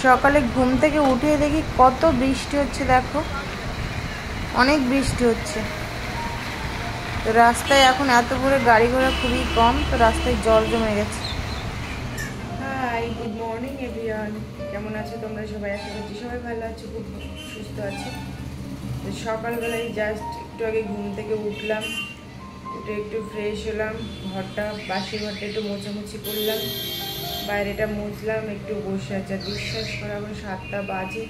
সকালে ঘুম থেকে উঠে দেখি কত বৃষ্টি হচ্ছে, দেখো অনেক বৃষ্টি হচ্ছে। তো রাস্তায় এখন এত করে গাড়ি ঘোড়া খুবই কম, তো রাস্তায় জল জমে গেছে। Hi, good morning everyone. কেমন আছো তোমরা সবাই? আশা করছি সবাই ভালো আছো, খুব সুস্থ আছে। তো সকালবেলায় জাস্ট একটু আগে ঘুম থেকে উঠলাম, উঠে একটু ফ্রেশ হলাম, বাসি ঘরটা একটু মোছামুছি করলাম, বাইরেটা মুছলাম, একটু বসে আছে। বিশ্বাস করে এখন 7টা বাজে,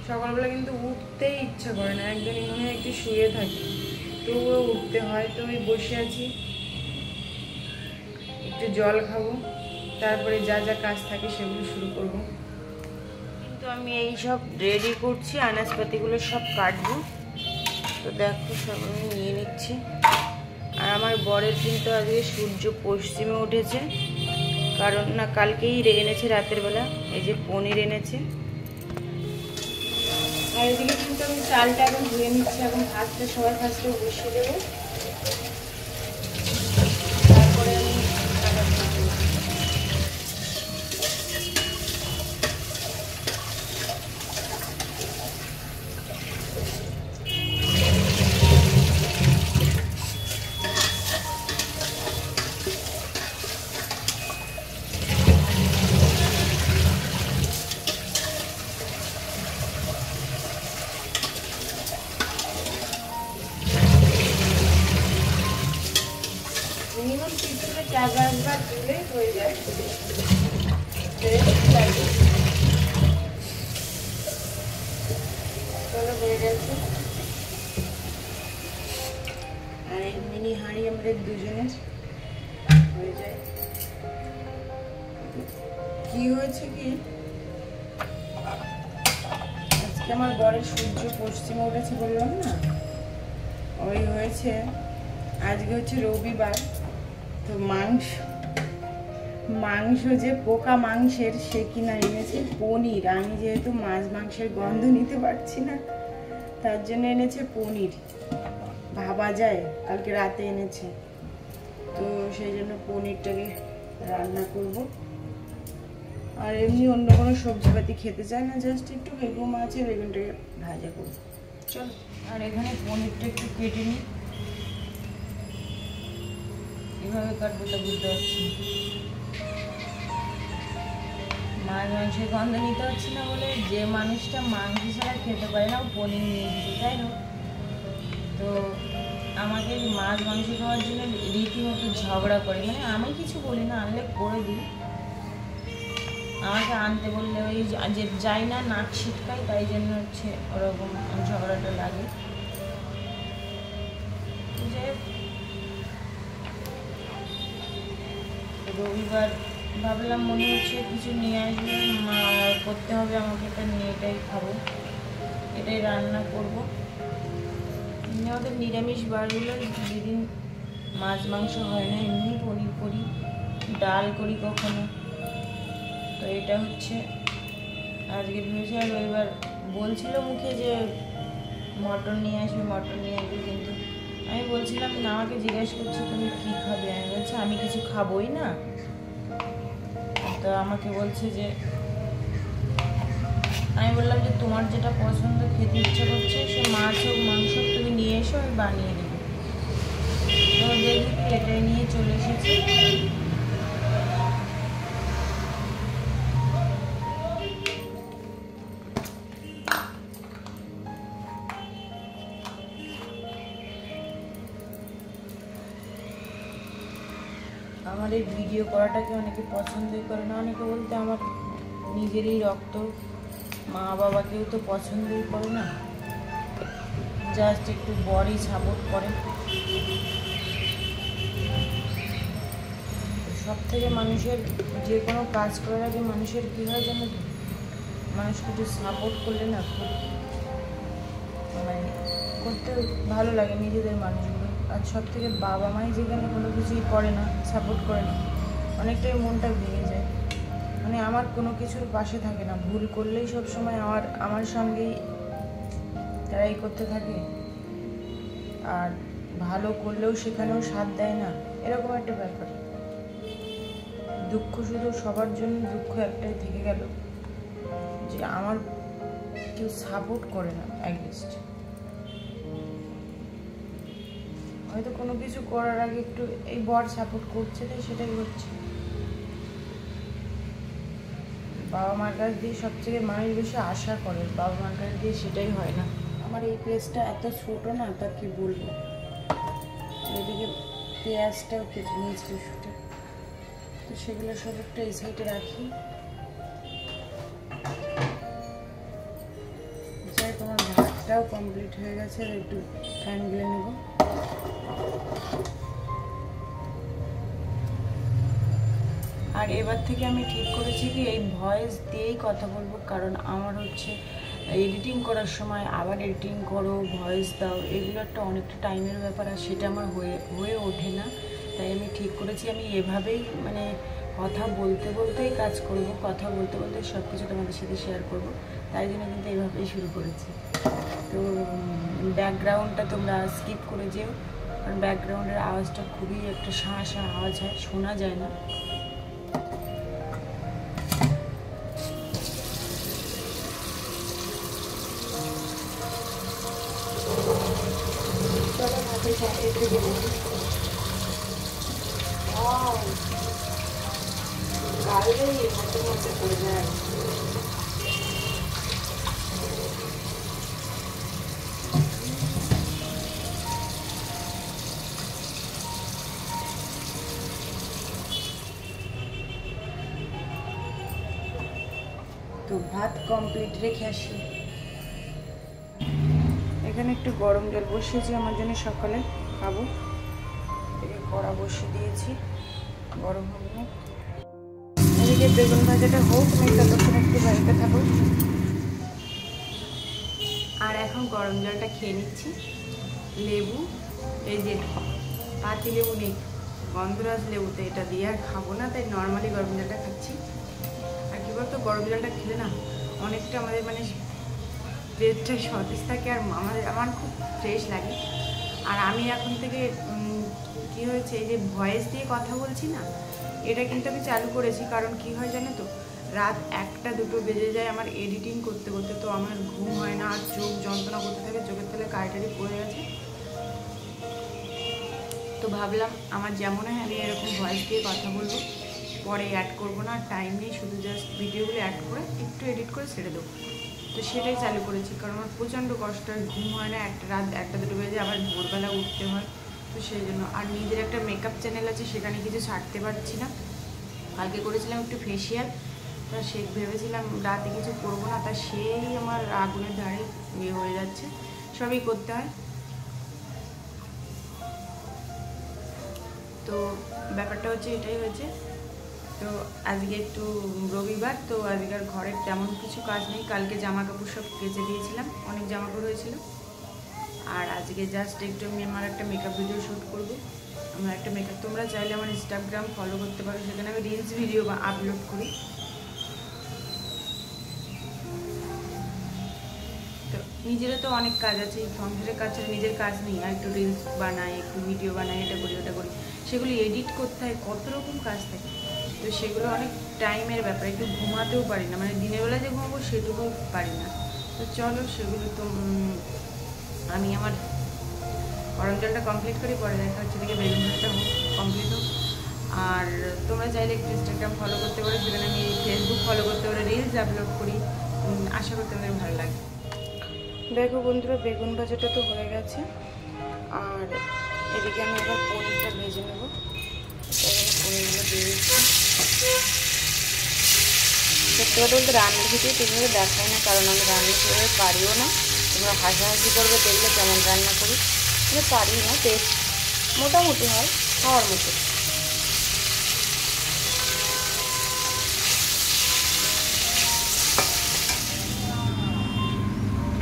সকালবেলা কিন্তু উঠতেই ইচ্ছা করে না, একদমই মনে হয় একটু শুয়ে থাকি, তবুও উঠতে হয়। তো আমি বসে আছি, একটু জল খাবো, তারপরে যা যা কাজ থাকে সেগুলো শুরু করব। কিন্তু আমি এই সব রেডি করছি, আনাজপাতিগুলো সব কাটবো। তো দেখো সব আমি নিয়ে নিচ্ছি। আর আমার বরের কিন্তু আজকে সূর্য পশ্চিমে উঠেছে, কারণ না কালকেই এনেছে রাতের বেলা, এই যে পনির এনেছে। আর এদিকে কিন্তু আমি চালটা এখন ধুয়ে নিচ্ছি, এখন ভাতটা সবার ফার্স্টে বসিয়ে দেবো, তারপরে আমি মিনিমাম 4-5 বার ধুলে হয়ে যায়। চলো হয়ে গেছে। আর এই মিনি হাঁড়ি আমাদের দুজনের হয়ে যায়। কি হয়েছে কি, আজকে আমার বরের সূর্য পশ্চিমে উঠেছে বললাম না, ওই হয়েছে। আজকে হচ্ছে রবিবার, তো মাংস যে পোকা মাংসের সে কিনা এনেছে পনির। আমি যেহেতু মাছ মাংসের গন্ধ নিতে পারছি না, তার জন্য এনেছে পনির। ভাবা যায়, কালকে রাতে এনেছে, তো সেই জন্য পনিরটাকে রান্না করব। আর এমনি অন্য কোনো সবজিপাতি খেতে চায় না, জাস্ট একটু বেগুন আছে, বেগুনটাকে ভাজা করব। চলো, আর এখানে পনিরটা একটু কেটে নিই, এভাবে কাটবো তা বুঝতে পারছি। মাছ মাংসের গন্ধ নিতে পারছি না বলে যে মানুষটা মাংস ছাড়া খেতে পারে না, ও পনির নিয়ে এসেছে, তাই না? তো আমাকে মাছ মাংস খাওয়ার জন্য রীতিমতো ঝগড়া করে, মানে আমি কিছু বলি না, আনলে করে দিই, আমাকে আনতে বললে ওই যে যাই না নাক ছিটকাই, তাই জন্য হচ্ছে ওরকম ঝগড়াটা লাগে। যে রবিবার ভাবলাম, মনে হচ্ছে কিছু নিয়ে আসবে, করতে হবে আমাকে, এটা নিয়ে এটাই খাবো, এটাই রান্না করব। আমাদের নিরামিষ বারগুলো যেদিন মাছ মাংস হয় না, এমনি পনির করি, ডাল করি কখনো। তো এটা হচ্ছে আজকে ভেবেছি। আর রবিবার বলছিল মুখে যে মটন নিয়ে আসবে, কিন্তু আমি বলছিলাম না, আমাকে জিজ্ঞেস করছি তুমি কি খাবে, আমি বলছি আমি কিছু খাবোই না। তো আমাকে বলছে যে, আমি বললাম যে তোমার যেটা পছন্দ, খেতে ইচ্ছা করছে, সে মাছ হোক মাংস হোক, তুমি নিয়ে এসো, আমি বানিয়ে দেবো। তো দেখি এটাই নিয়ে চলে এসেছি। আমার এই ভিডিও করাটাকে অনেকে পছন্দই করে না, অনেকে বলতে আমার নিজেরই রক্ত, মা বাবাকেও তো পছন্দই করে না, জাস্ট একটু বডি সাপোর্ট করে। সব থেকে মানুষের যে কোনো কাজ করার আগে মানুষের কী হয় জানো তো, মানুষকে একটু সাপোর্ট করলে না খুব মানে করতে ভালো লাগে নিজেদের মানুষগুলো। আর সব থেকে বাবা মাই যেখানে কোনো কিছুই করে না, সাপোর্ট করে না, অনেকটাই মনটা ভেঙে যায়। মানে আমার কোনো কিছুর পাশে থাকে না, ভুল করলেই সবসময় আমার সঙ্গেই তারাই করতে থাকে, আর ভালো করলেও সেখানেও সাথ দেয় না, এরকম একটা ব্যাপার। দুঃখ শুধু সবার জন্য দুঃখ একটাই থেকে গেল, যে আমার কেউ সাপোর্ট করে না। অ্যাটলিস্ট হয়তো কোনো কিছু করার আগে একটু এই বর সাপোর্ট করছে, তাই সেটাই হচ্ছে। বাবা মার কাছ দিয়ে সবথেকে মানুষ বেশি আশা করে, বাবা মার কাছ দিয়ে সেটাই হয় না। আমার এই পেঁয়াজটা এত ছোটো না, তা কি বলবো। এদিকে পেঁয়াজটাও কেটে নিয়েছি দুশোটা, তো সেগুলো সব একটা এই সাইডে রাখি। যাই, তোমার ভাতটাও কমপ্লিট হয়ে গেছে, আর একটু ফ্যান গিলে নেব। আর এবার থেকে আমি ঠিক করেছি কি এই ভয়েস দিয়েই কথা বলবো, কারণ আমার হচ্ছে এডিটিং করার সময় আবার এডিটিং করো, ভয়েস দাও, এগুলো একটা অনেকটা টাইমের ব্যাপার, আর সেটা আমার হয়ে ওঠে না। তাই আমি ঠিক করেছি আমি এভাবেই মানে কথা বলতে বলতেই কাজ করব, কথা বলতে বলতে সব কিছু তোমাদের সাথে শেয়ার করব। তাই জন্য কিন্তু এইভাবেই শুরু করেছি। তো ব্যাকগ্রাউন্ডটা তোমরা স্কিপ করে যেও, কারণ ব্যাকগ্রাউন্ডের আওয়াজটা খুবই একটা শাঁ শাঁ আওয়াজ হয়, শোনা যায় না। তো ভাত কমপ্লিট রেখে আসি। এখানে একটু গরম জল বসিয়েছি আমার জন্য, সকালে খাবো। কড়া বসিয়ে দিয়েছি, গরম হবে। এদিকে বেগুন ভাজাটা হোক, আমি ততক্ষণ একটু বাড়িতে থাকবো। আর এখন গরম জলটা খেয়ে নিচ্ছি। লেবু, এই যে পাতি লেবু নেই, গন্ধরাজ লেবুতে এটা দিয়ে আর খাবো না, তাই নর্মালি গরম জলটা খাচ্ছি। আর কী বলতো, গরম জলটা খেলে না অনেকটা আমাদের মানে পেটটা সতেজ থাকে, আর আমার খুব ফ্রেশ লাগে। আর আমি এখন থেকে কি হয়েছে, এই যে ভয়েস দিয়ে কথা বলছি না, এটা কিন্তু আমি চালু করেছি। কারণ কি হয় জানো তো, রাত 1টা-2টো বেজে যায় আমার এডিটিং করতে করতে, তো আমার ঘুম হয় না, আর চোখ যন্ত্রণা করতে থাকে, চোখের তলে কারেটারি পড়ে গেছে। তো ভাবলাম আমার যেমন হয় আমি এরকম ভয়েস দিয়ে কথা বলবো, পরে অ্যাড করবো না, টাইম নেই, শুধু জাস্ট ভিডিওগুলো অ্যাড করে একটু এডিট করে ছেড়ে দেবো। তো সেটাই চালু করেছি, কারণ আমার প্রচণ্ড কষ্ট হয়, ঘুম হয় না, রাত 1টা-2টো বেজে আবার ভোরবেলা উঠতে হয়। তো সেই জন্য, আর নিজের একটা মেকআপ চ্যানেল আছে, সেখানে কিছু ছাড়তে পারছি না। কালকে করেছিলাম একটু ফেসিয়াল, তা সে ভেবেছিলাম রাতে কিছু করবো না, তা সেই আমার আগুনের ধারে ইয়ে হয়ে যাচ্ছে, সবই করতে হয়। তো ব্যাপারটা হচ্ছে এটাই হয়েছে। তো আজকে একটু রবিবার, তো আজকের ঘরের তেমন কিছু কাজ নেই। কালকে জামা কাপড় সব কেচে দিয়েছিলাম, অনেক জামা কাপড় হয়েছিল। আর আজকে জাস্ট একটু আমি আমার একটা মেকআপ ভিডিও শ্যুট করবো। আমার একটা মেকআপ, তোমরা চাইলে আমার ইনস্টাগ্রাম ফলো করতে পারো, সেখানে আমি রিলস ভিডিও আপলোড করি। তো নিজেরও তো অনেক কাজ আছে, সংসারের কাজ ছাড়া নিজের কাজ নেই। আর একটু রিলস বানাই, একটু ভিডিও বানাই, এটা করি ওটা করি, সেগুলি এডিট করতে হয়, কত রকম কাজ থাকে। তো সেগুলো অনেক টাইমের ব্যাপার, একটু ঘুমাতেও পারি না, মানে দিনের বেলা যে ঘুমাবো সেটুকুও পারি না। তো চলো সেগুলো তো আমি আমার গরম জলটা কমপ্লিট করি, পরে দেখা হচ্ছে দিকে বেগুন ভাজাটা হোক, কমপ্লিট হোক। আর তোমরা চাইলে একটু ইনস্টাগ্রাম ফলো করতে পারো, সেখানে আমি ফেসবুক ফলো করতে পারো, রিলস আপলোড করি। আশা করি তোমাদের ভালো লাগে। দেখো বন্ধুরা, বেগুন ভাজাটা তো হয়ে গেছে, আর এদিকে আমি আবার পনিরটা ভেজে নেবো। পনিরগুলো দিয়ে দিচ্ছি। সত্যি কথা বলতে রান্নার ভিডিও ঠিকভাবে দেখাই না, কারণ আমি রান্না সেভাবে পারিও না। তোমরা হাসাহাসি করবে দেখলে কেমন রান্না করি, কিন্তু পারি না, টেস্ট মোটামুটি হয়, খাওয়ার মতো।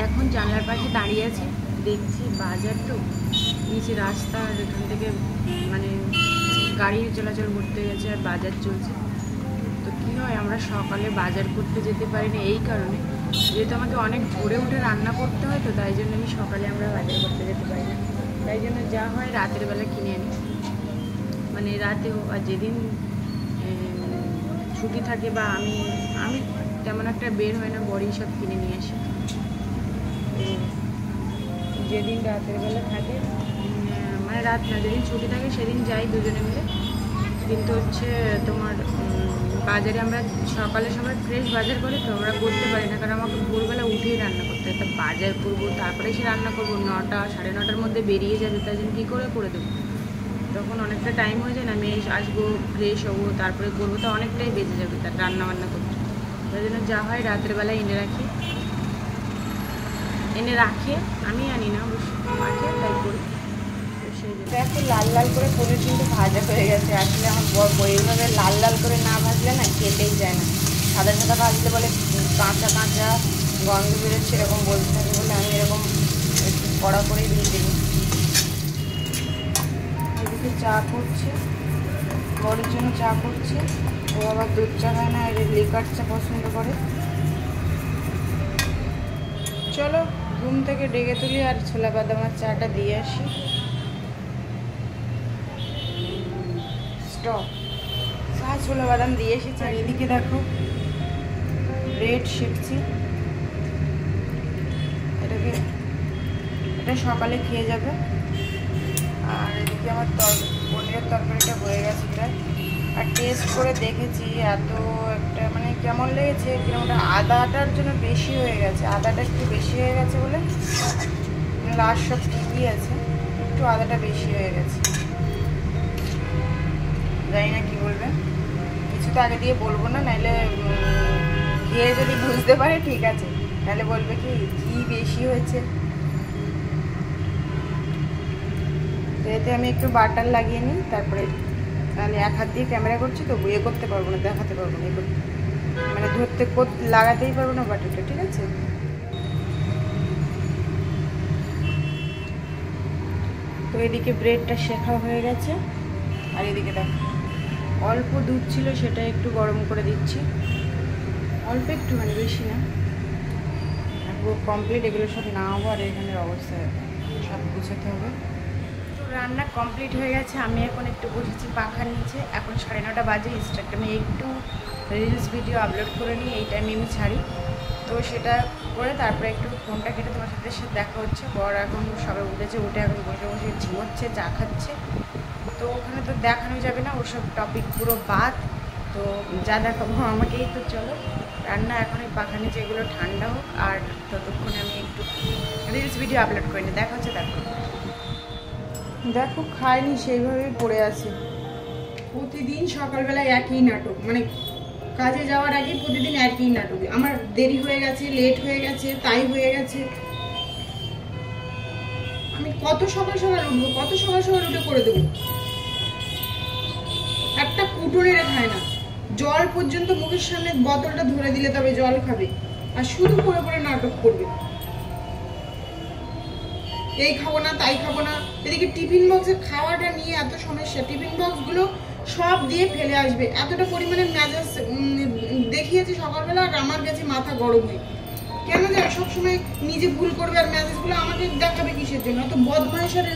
এখন জানলার পাশে দাঁড়িয়ে আছি, দেখছি বাজার তো নিচে রাস্তা, আর এখান থেকে মানে গাড়ি চলাচল করতে গেছে, আর বাজার চলছে। তো কী হয়, আমরা সকালে বাজার করতে যেতে পারি না এই কারণে, যেহেতু আমাকে অনেক ভোরে উঠে রান্না করতে হয়, তো তাই জন্য আমি সকালে আমরা বাজার করতে যেতে পারি না। তাই জন্য যা হয় রাতের বেলা কিনে আনি, মানে রাতেও। আর যেদিন ছুটি থাকে বা আমি তেমন একটা বের হয় না, বড়ি সব কিনে নিয়ে আসে। যেদিন রাতের বেলা থাকে, মানে রাত না, যেদিন ছুটি থাকে সেদিন যাই দুজনে মিলে। কিন্তু হচ্ছে তোমার বাজারে আমরা সকালে সবাই ফ্রেশ বাজার করে, তো আমরা করতে পারি না, কারণ আমাকে ভোরবেলা উঠেই রান্না করতে হয়। তা বাজার করবো, তারপরে এসে রান্না করবো, 9টা 9:30টার মধ্যে বেরিয়ে যাবে, তাই জন্য কী করে দেবো, তখন অনেকটা টাইম হয়ে যায় না। আমি আসবো, ফ্রেশ হবো, তারপরে করবো, তো অনেকটাই বেঁচে যাবে তার রান্না বান্না করতে। তাই জন্য যা হয় রাতের বেলায় এনে রাখে, আমি আনি না, মাকে তাই করি। দেখো লাল লাল করে পনির কিন্তু ভাজা হয়ে গেছে। আসলে আমার বর এইভাবে লাল লাল করে না ভাজলে না খেতেই যায় না। সাদা সাদা ভাজলে বলে কাঁচা কাঁচা গন্ধ বেরোচ্ছে, এরকম বলতে থাকে বলে আমি এরকম একটু কড়া করে ভেজে নিই। এদিকে চা করছে, বরের জন্য চা করছে। ও আবার দুধ চা খায় না, এর লিকার চা পছন্দ করে। চলো ঘুম থেকে ডেকে তুলি আর ছোলা বাদামার চাটা দিয়ে আসি। স্টপ, চা ছোলা বাদাম দিয়ে এসেছি। আর এদিকে দেখো ব্রেড শেখছি, এটা সকালে খেয়ে যাবে। আর এদিকে আমার পনিরের তরকারিটা হয়ে গেছে প্রায়। আর টেস্ট করে দেখেছি, এত একটা মানে কেমন লেগেছে, কিরকম আদাটার জন্য বেশি হয়ে গেছে, আদাটা একটু বেশি হয়ে গেছে বলে, লাস্ট সব ঠিকই আছে, একটু আদাটা বেশি হয়ে গেছে। জানি না কি বলবে, কিছু তো আগে দিয়ে বলবো না, নাহলে খেয়ে যদি বুঝতে পারে ঠিক আছে, নাহলে বলবে কি বেশি হয়েছে। তো এতে আমি একটু বাটার লাগিয়ে নিই, তারপরে তাহলে এক হাত দিয়ে ক্যামেরা করছি তো করতে পারবো না, দেখাতে পারবো না, মানে ধরতে লাগাতেই পারবো না বাটারটা, ঠিক আছে। তো এদিকে ব্রেডটা শেখা হয়ে গেছে। আর এদিকে দেখো অল্প দুধ ছিল, সেটা একটু গরম করে দিচ্ছি, অল্প একটু, মানে বেশি না। পুরো কমপ্লিট এগুলো সব না হবো, আর এখানের অবস্থা সব গুছাতে হবে। তো রান্না কমপ্লিট হয়ে গেছে, আমি এখন একটু বসেছি পাখার নিচে। এখন 9:30 বাজে। ইনস্টাগ্রামে একটু রিলস ভিডিও আপলোড করে নিই, এই টাইমে আমি ছাড়ি। তো সেটা করে তারপরে একটু ফোনটা কেটে তোমার সাথে দেখা হচ্ছে। বর এখন সবাই উঠেছে, উঠে এখন বসে বসে ঝিমোচ্ছে, চা খাচ্ছে। তো ওখানে তো দেখানো যাবে না, ওসব টপিক পুরো বাদ। তো যা দেখাবো আমাকেই। তো চলো রান্না এখন এই পাখা নিচে, এগুলো ঠান্ডা হোক, আর ততক্ষণে আমি একটু রিলস ভিডিও আপলোড করে নিই। দেখা হচ্ছে। দেখো খায়নি, সেইভাবেই পড়ে আছে। প্রতিদিন সকালবেলায় একই নাটক, মানে কাজে যাওয়ার আগে প্রতিদিন একই নাটক। আমার দেরি হয়ে গেছে, লেট হয়ে গেছে, তাই হয়ে গেছে। আমি কত সকাল সকাল উঠবো, কত সকাল সকাল উঠে করে দেবো। একটা কুটুরে খায় না, জল পর্যন্ত মুখের সামনে বোতলটা ধরে দিলে তবে জল খাবে, আর শুধু পড়ে পড়ে নাটক করবে। এই খাবো না, তাই খাবো না। এদিকে টিফিন বক্সের খাওয়াটা নিয়ে এত সমস্যা, টিফিন বক্সগুলো সব দিয়ে ফেলে আসবে, এতটা পরিমাণে মেজাজ দেখিয়েছি সকালবেলা। আর আমার কাছে মাথা গরম হয়ে কেন যায়, সবসময় নিজে ভুল করবে আর মেজাজগুলো আমাকে দেখাবে কিসের জন্য? অত বদমাইশের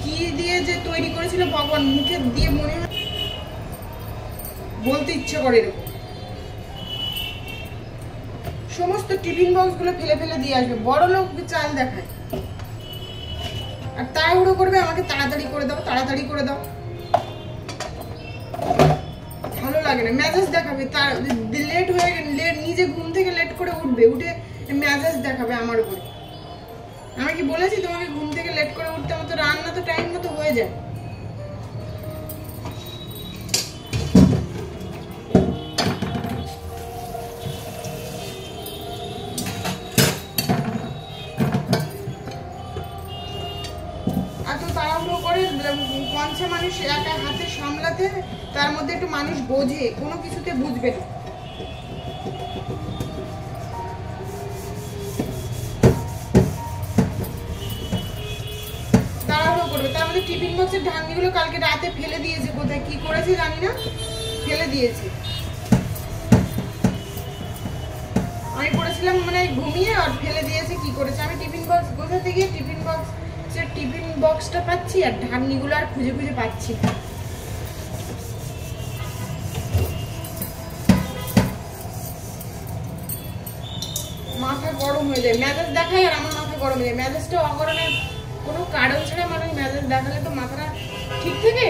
কি দিয়ে যে তৈরি করেছিল ভগবান, মুখে দিয়ে মনে হয় বলতে ইচ্ছে করে এরকম। সমস্ত টিফিন বক্সগুলো ফেলে ফেলে দিয়ে আসবে, বড় লোক চাল দেখায়, আর তাড়াহুড়ো করবে আমাকে তাড়াতাড়ি করে দাও, তাড়াতাড়ি করে দাও। ভালো লাগে না, মেজাজ দেখাবে। লেট হয়ে গেলে নিজে ঘুম থেকে লেট করে উঠবে, উঠে মেজাজ দেখাবে আমার উপরে। আমি কি বলেছি তোমাকে ঘুম থেকে লেট করে উঠতে? আমার তো রান্না তো টাইম মতো হয়ে যায়। পঞ্চা মানুষ একা হাতে সামলাতে, তার মধ্যে একটু মানুষ বোঝে, কোনো কিছুতে বুঝবে না। তাড়াহুড়ো করবে, তার মধ্যে টিফিন বক্সের ঢাকনিগুলো কালকে রাতে ফেলে দিয়েছে, কোথায় কি করেছে জানি না, ফেলে দিয়েছে। আমি পড়েছিলাম মানে ঘুমিয়ে, আর ফেলে দিয়েছে। কি করেছে? আমি টিফিন বক্স গোছাতে গিয়ে টিফিন বক্সটা পাচ্ছি, আর ঢাকনিগুলো আর খুঁজে খুঁজে পাচ্ছি। গরম হয়ে যায়, মেজাজ দেখায় আর আমার মাথা গরম হয়ে যায়। মেজাজটা অকারণে কোনো কারণ ছাড়া মানুষ মেজাজ দেখালে তো মাথাটা ঠিক থাকে,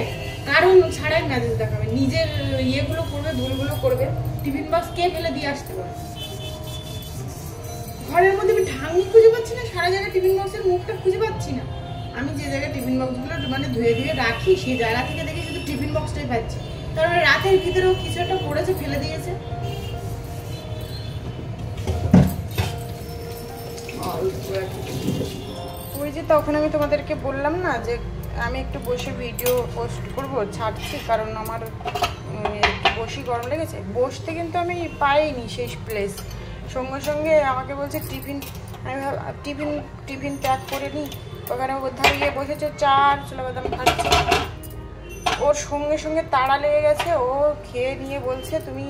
কারণ ছাড়াই মেজাজ দেখাবে, নিজের ইয়েগুলো করবে, ভুলগুলো করবে। টিফিন বক্স কে ফেলে দিয়ে আসতে পারে? ঘরের মধ্যে আমি ঢাকনি খুঁজে পাচ্ছি না, সারা জায়গায় টিফিন বক্সের মুখটা খুঁজে পাচ্ছি না। আমি যে জায়গায় টিফিন বক্সগুলো মানে ধুয়ে ধুয়ে রাখি সেই জায়গা থেকে দেখি শুধু টিফিন বক্সটাই পাচ্ছি। তারপরে রাতের ভিতরেও কিছু একটা পড়েছে, ফেলে দিয়েছে। ওই যে তখন আমি তোমাদেরকে বললাম না যে আমি একটু বসে ভিডিও পোস্ট করব, ছাড়ছি, কারণ আমার বসি গরম লেগেছে। বসতে কিন্তু আমি পাইনি সেই প্লেস, সঙ্গে সঙ্গে আমাকে বলছে টিফিন। আমি টিফিন প্যাক করে নিই, ওখানে ধারে গিয়ে বসেছে, চার ছোলা বাদাম খাচ্ছি। ওর সঙ্গে সঙ্গে তাড়া লেগে গেছে, ও খেয়ে নিয়ে বলছে তুমি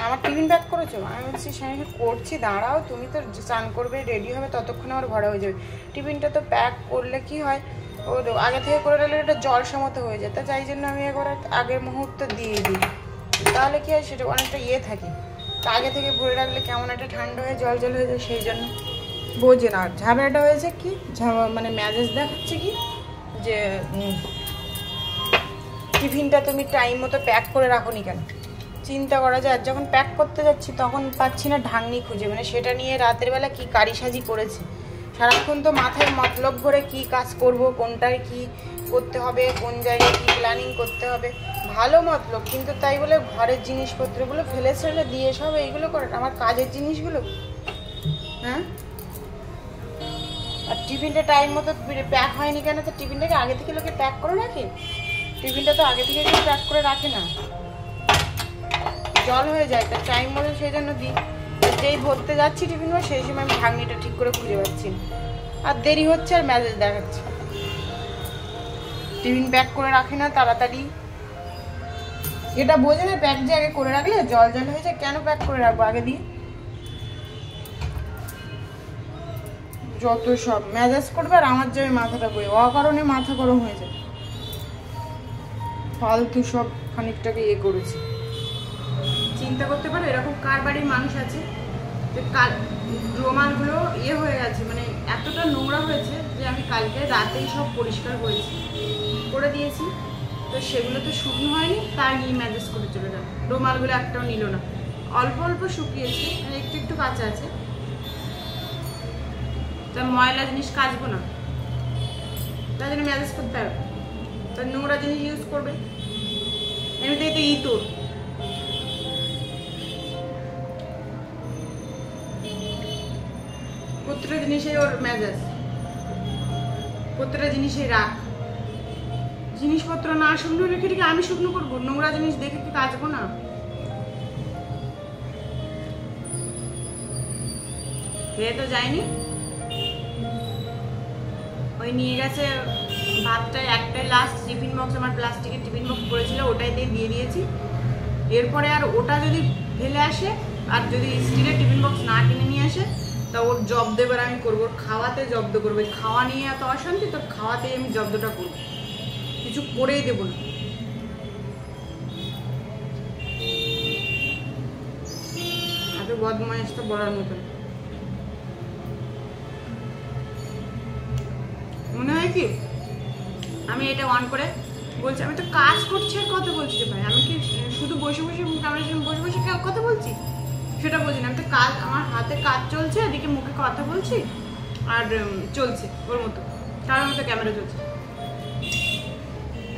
আমার টিফিন প্যাক করেছো? আমি বলছি আমি করছি, দাঁড়াও, তুমি তো চান করবে, রেডি হবে, ততক্ষণে আমার ভরা হয়ে যাবে। টিফিনটা তো প্যাক করলে কি হয়, ও আগে থেকে করে রাখলে এটা জল সমত হয়ে যায়, তা যাই জন্য আমি একবার আগের মুহূর্তে দিয়ে দিই, তাহলে কি হয় সেটা অনেকটা ইয়ে থাকে। তা আগে থেকে ভরে রাখলে কেমন একটা ঠান্ডা হয়ে জল জল হয়ে যায়, সেই জন্য বোঝে না। আর ঝামেলাটা হয়েছে কি, মানে মেজাজ দেখাচ্ছে কি যে টিফিনটা তুমি টাইম মতো প্যাক করে রাখো নি কেন? চিন্তা করা যায়। আর যখন প্যাক করতে যাচ্ছি তখন পাচ্ছি না ঢাকনি খুঁজে, মানে সেটা নিয়ে রাতের বেলা কি কারিসাজি করেছি। সারাক্ষণ তো মাথায় মতলব করে কি কাজ করব, কোনটায় কি করতে হবে, কোন জায়গায় কি প্ল্যানিং করতে হবে, ভালো মতলব, কিন্তু তাই বলে ঘরের জিনিসপত্রগুলো ফেলে ছেড়ে দিয়ে সব এইগুলো করে আমার কাজের জিনিসগুলো। হ্যাঁ, আর টিফিনটা টাইম মতো প্যাক হয়নি কেন? তো টিফিনটাকে আগে থেকে লোকে প্যাক করে রাখে? টিফিনটা তো আগে থেকে কেউ প্যাক করে রাখে না, জল হয়ে যায়, তার টাইম মতো সেই জন্য দিই। যেই ভরতে যাচ্ছি টিফিন বক্স, সেই সময় আমি ঢাকনিটা ঠিক করে খুঁজে পাচ্ছি, আর দেরি হচ্ছে, আর মেজাজ দেখাচ্ছে। টিফিন প্যাক করে রাখে না তাড়াতাড়ি, এটা বোঝে না প্যাক যে আগে করে রাখলে জল জল হয়ে যায়, কেন প্যাক করে রাখবো আগে দিয়ে? যত সব মেজাজ করবে, আর আমার যাবে মাথাটা বই, অকারণে মাথা গরম হয়ে যায়, ফালতু সব খানিকটাকে ইয়ে করেছে। চিন্তা করতে পারো এরকম কার বাড়ির মানুষ আছে যে রোমালগুলো ইয়ে হয়ে গেছে, মানে এতটা নোংরা হয়েছে যে আমি কালকে রাতেই সব পরিষ্কার করে দিয়েছি, তো সেগুলো তো শুকনো হয়নি, তাই নিয়ে ম্যানেজ করে চলে গেল। রুমালগুলো একটাও নিল না, অল্প অল্প শুকিয়েছে, মানে একটু একটু কাঁচা আছে। তা ময়লা জিনিস কাচবো না, তাই জন্য ম্যানেজ করতে হবে, তার নোংরা জিনিস ইউজ করবে। এমনিতেই তো ইঁদুর, প্রত্যেকটা জিনিসে ওর মেজাজ, প্রত্যেকটা জিনিসে রাখ। জিনিসপত্র না শুকনো রেখে রেখে আমি শুকনো করবো? নোংরা জিনিস দেখে কি কাচবো না? খেয়ে তো যায়নি, ওই নিয়ে গেছে ভাতটাই, একটাই লাস্ট টিফিন বক্স, আমার প্লাস্টিকের টিফিন বক্স পড়েছিল, ওটাই দিয়ে দিয়েছি। এরপরে আর ওটা যদি ফেলে আসে, আর যদি স্টিলের টিফিন বক্স না কিনে নিয়ে আসে, তা ওর জব্দ এবার আমি করবো, ওর খাওয়াতে জব্দ করবো। খাওয়া নিয়ে এত অশান্তি, তোর খাওয়াতেই আমি জব্দটা করবো, কিছু করেই দেবো না। এত বদমাইশটা বলার মতন মনে হয় কি, আমি এটা অন করে বলছি আমি তো কাজ করছি আর কথা বলছি রে ভাই, আমি কি শুধু বসে বসে ক্যামেরার সামনে বসে বসে কথা বলছি? সেটা বলছি না, আমি তো কাজ, আমার হাতে কাজ চলছে, এদিকে মুখে কথা বলছি, আর চলছে ওর মতো, কারোর মতো ক্যামেরা চলছে।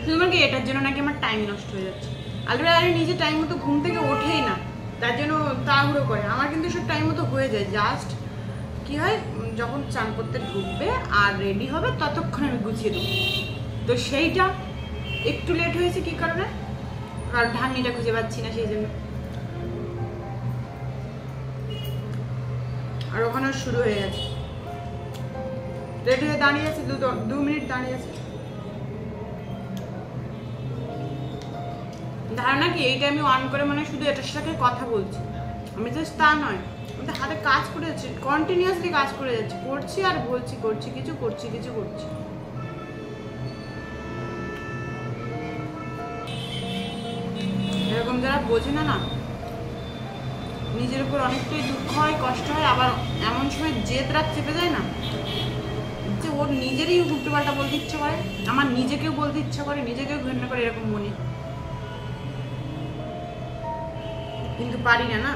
শুধু কি এটার জন্য নাকি আমার টাইম নষ্ট হয়ে যাচ্ছে। আলরে নিজে টাইম মতো ঘুম থেকে ওঠেই না, তার জন্য তাড়াহুড়ো করে। আমার কিন্তু সব টাইম মতো হয়ে যায়, জাস্ট কি হয় যখন চান করতে ঢুকবে আর রেডি হবে ততক্ষণ আমি গুছিয়ে দেবো। তো সেইটা একটু লেট হয়েছে কি কারণে, আর ঢাকনিটা খুঁজে পাচ্ছি না সেই জন্য। আর ওখানে শুরু হয়ে গেছে, রেডি হয়ে দাঁড়িয়ে আছে, 2 মিনিট দাঁড়িয়ে আছে। ধারণা কি এইটা আমি অন করে মানে শুধু এটার সাথে কথা বলছি, আমি জাস্ট তা নয়, আমি হাতে কাজ করে যাচ্ছি, কন্টিনিউয়াসলি কাজ করে যাচ্ছি, করছি আর বলছি, করছি কিছু, করছি কিছু, করছি। এরকম যারা বোঝে না, নিজের উপর অনেকটাই দুঃখ হয়, কষ্ট হয়, আবার এমন সময় জেদ রাত চেপে যায় না যে ওর নিজেরই উল্টোপাল্টা বলতে ইচ্ছে করে, আমার নিজেকেও বলতে ইচ্ছা করে, নিজেকেও ঘৃণা করে, এরকম মনে, কিন্তু পারি না। না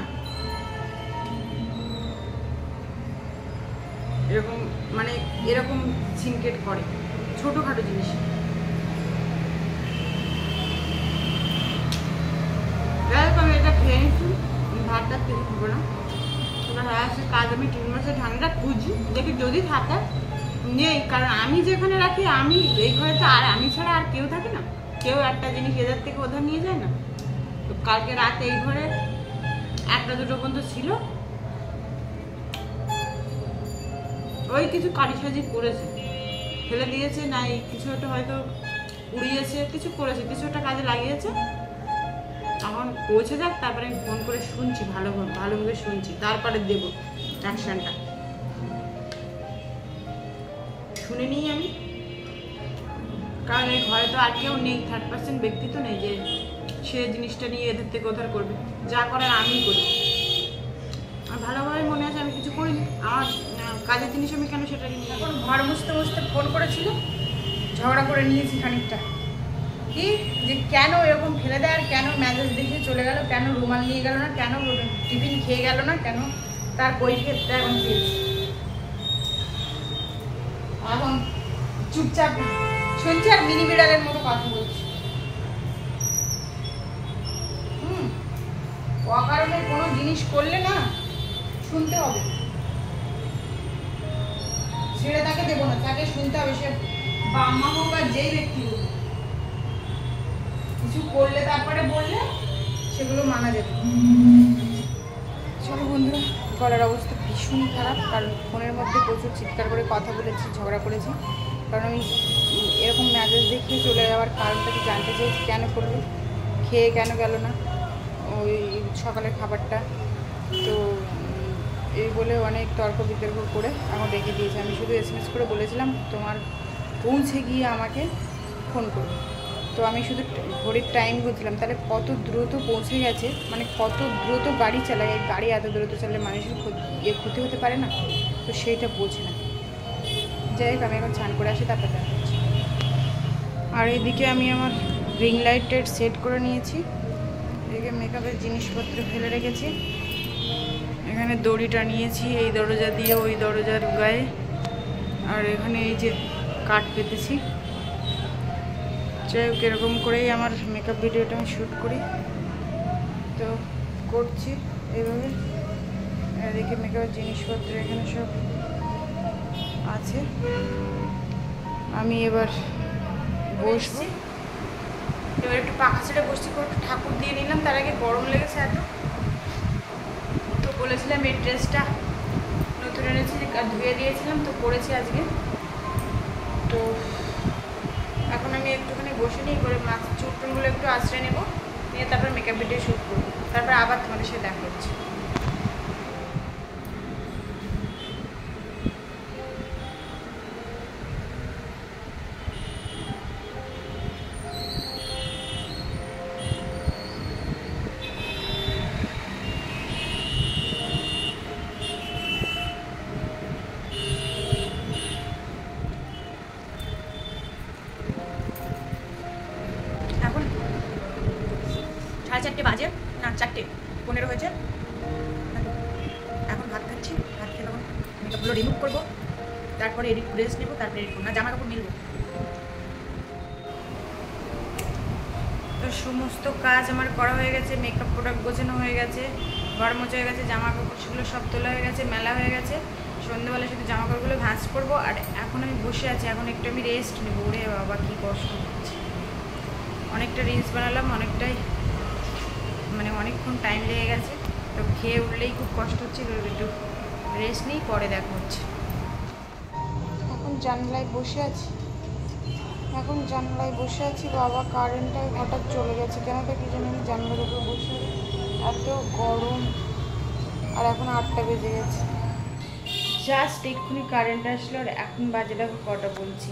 এরকম মানে এরকম সিনকেট করে ছোটোখাটো জিনিস। যাই হোক আমি এটা খেয়ে নিচ্ছি, ভাতটা কিছু খাবো না। ওটা হয়ে আসছে কাজ, আমি 3 মাসের ঠান্ডা খুঁজি দেখি যদি থাকে, নেই, কারণ আমি যেখানে রাখি, আমি এই ঘরে তো আর আমি ছাড়া আর কেউ থাকে না, কেউ একটা জিনিস এদের থেকে ওধার নিয়ে যায় না। তো কালকে রাতে এই ঘরে 1টা-2টো পর্যন্ত ছিল, ওই কিছু কারিসাজি করেছে, ফেলে দিয়েছে, নাই কিছু একটা হয়তো উড়িয়েছে, কিছু করেছে, কিছু একটা কাজে লাগিয়েছে। এখন পৌঁছে যাক, তারপরে আমি ফোন করে শুনছি, ভালোভাবে শুনছি, তারপরে দেবো অ্যাকশনটা। শুনে নিই আমি, কারণ এই ঘরে তো আর কেউ নেই, 3rd পার্সন ব্যক্তি তো নেই যে সে জিনিসটা নিয়ে এদের থেকে ওধার করবে। যা করার আমিই করি। আর ভালোভাবে মনে আছে আমি কিছু করিনি, আমার কাজের জিনিস আমি কেন সেটা নিয়ে। এখন ঘর মুছতে মুছতে ফোন করেছিল, ঝগড়া করে নিয়েছি খানিকটা, কি যে কেন এরকম ফেলে দেয়, আর কেন ম্যাসেজ দেখিয়ে চলে গেল, কেন রুমাল নিয়ে গেল না, কেন টিফিন খেয়ে গেল না, কেন তার কৈফিয়তটা এখন পেয়েছি। এখন চুপচাপ শুনছি আর মিনি বিড়ালের মতো কথা বলছি। অকারণে কোনো জিনিস করলে না শুনতে হবে, ছেড়ে তাকে দেবো না, তাকে শুনতে হবে, সে বাম্মা হোক আর যেই ব্যক্তি হোক। কিছু করলে তারপরে বললে সেগুলো মানা যাবে। চলো বন্ধুরা, গলার অবস্থা ভীষণ খারাপ, কারণ ফোনের মধ্যে প্রচুর চিৎকার করে কথা বলেছি, ঝগড়া করেছি, কারণ আমি এরকম ম্যাসেজ দেখিয়ে চলে যাওয়ার কারণটা কি জানতে চেয়েছি, কেন করলো, খেয়ে কেন গেল না ওই সকালের খাবারটা। তো এই বলে অনেক তর্ক বিতর্ক করে এখন রেখে দিয়েছে। আমি শুধু SMS করে বলেছিলাম তোমার পৌঁছে গিয়ে আমাকে ফোন করবে। তো আমি শুধু ঘড়ির টাইম বুঝলাম, তাহলে কত দ্রুত পৌঁছে গেছে, মানে কত দ্রুত গাড়ি চালায়, এই গাড়ি এত দ্রুত চালালে মানুষের ক্ষতি হতে পারে না, তো সেইটা বোঝে না। যাই হোক আমি এখন স্নান করে আসি, তারপর দেখা হচ্ছে। আর এইদিকে আমি আমার রিং লাইটের সেট করে নিয়েছি, এদিকে মেকআপের জিনিসপত্র ফেলে রেখেছি, এখানে দড়িটা নিয়েছি এই দরজা দিয়ে ওই দরজার গায়ে, আর এখানে এই যে কাঠ পেতেছি। যাই হোক এরকম করেই আমার মেকআপ ভিডিওটা আমি শ্যুট করি, তো করছি এইভাবে। এদিকে মেকআপের জিনিসপত্র এখানে সব আছে। আমি এবার বসছি, এবার একটু পাখা ছেড়ে বসছি, একটু ঠাকুর দিয়ে নিলাম, তার আগে গরম লেগেছে এত। তো বলেছিলাম এই ড্রেসটা নতুন এনেছি, ধুয়ে দিয়েছিলাম, তো পরেছি আজকে। তো এখন আমি একটুখানি বসে নিই, করে চুল টুলগুলো একটু আশ্রয় নেবো, নিয়ে তারপর মেকআপ ভিডিও শ্যুট করবো, তারপর আবার তোমাদের সাথে দেখা হচ্ছে। এখন 4:30 বাজে, না 4:15 হয়েছে। এখন ভাত খাচ্ছি, ভাত খেয়ে তখন মেকআপগুলো রিমুভ করবো, তারপরে রেস্ট নেবো, তারপরে এডিট করবো, না জামা কাপড় মিলবো। তো সমস্ত কাজ আমার করা হয়ে গেছে, মেকআপ প্রোডাক্ট গোছানো হয়ে গেছে, ঘর মোছা হয়ে গেছে, জামা কাপড় সেগুলো সব তোলা হয়ে গেছে, মেলা হয়ে গেছে। সন্ধ্যেবেলা শুধু জামা কাপড়গুলো ভাঁজ করবো, আর এখন আমি বসে আছি, এখন একটু আমি রেস্ট নেবো। ওরে বাবা কী কষ্ট হচ্ছে, অনেকটা রিলস বানালাম, অনেকটাই মানে অনেকক্ষণ টাইম লেগে গেছে। তো খেয়ে উঠলেই খুব কষ্ট হচ্ছে, একটু রেস্ট নিই, পরে দেখা হচ্ছে। এখন জানলায় বসে আছি, বাবা কারেন্টটা হঠাৎ চলে গেছে, কেন তো কি জানি আমি জানলার উপর বসে, এত গরম। আর এখন 8টা বেজে গেছে, জাস্ট এক্ষুনি কারেন্ট আসলো, আর এখন বাজে দেখো কটা বলছি,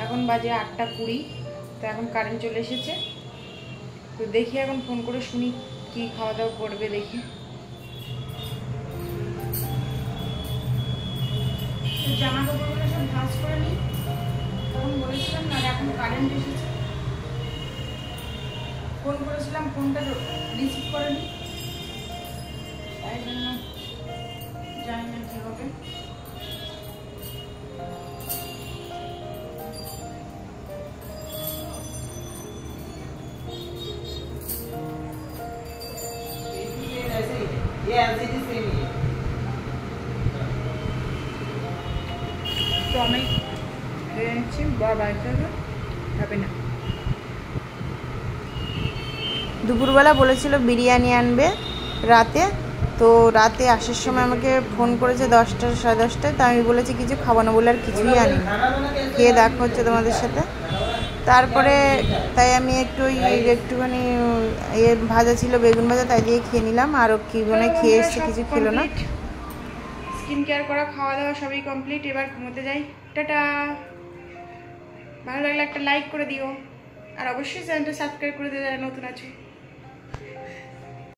এখন বাজে 8টা 20। তো এখন কারেন্ট চলে এসেছে, তো দেখি এখন ফোন করে শুনি কি খাওয়া দাওয়া করবে দেখি। জামা কাপড়গুলো সব ভাঁজ করে নিই, তখন বলেছিলাম না, এখন কারেন্ট এসেছে, ফোন করেছিলাম, ফোনটা রিসিভ করেনি, তাই জন্য জানি না কি হবে। তো আমি খেয়ে নিচ্ছি, বাড়িতে হবে না। দুপুরবেলা বলেছিল বিরিয়ানি আনবে রাতে, তো রাতে আসার সময় আমাকে ফোন করেছে 10টা সাড়ে 10টায়, তো আমি বলেছি কিছু খাবো না বলে আর কিছুই আনি, খেয়ে দেখা হচ্ছে তোমাদের সাথে। তারপরে তাই আমি একটুখানি ভাজা ছিল, বেগুন ভাজা, তাই দিয়ে খেয়ে নিলাম। আর কি মানে খেয়ে এসছে, কিছু খেলো না। স্কিন কেয়ার করা, খাওয়া দাওয়া সবই কমপ্লিট, এবার ঘুমোতে যাই। টাটা। ভালো লাগলে একটা লাইক করে দিও, আর অবশ্যই চ্যানেলটা সাবস্ক্রাইব করে দিও যারা নতুন আছে।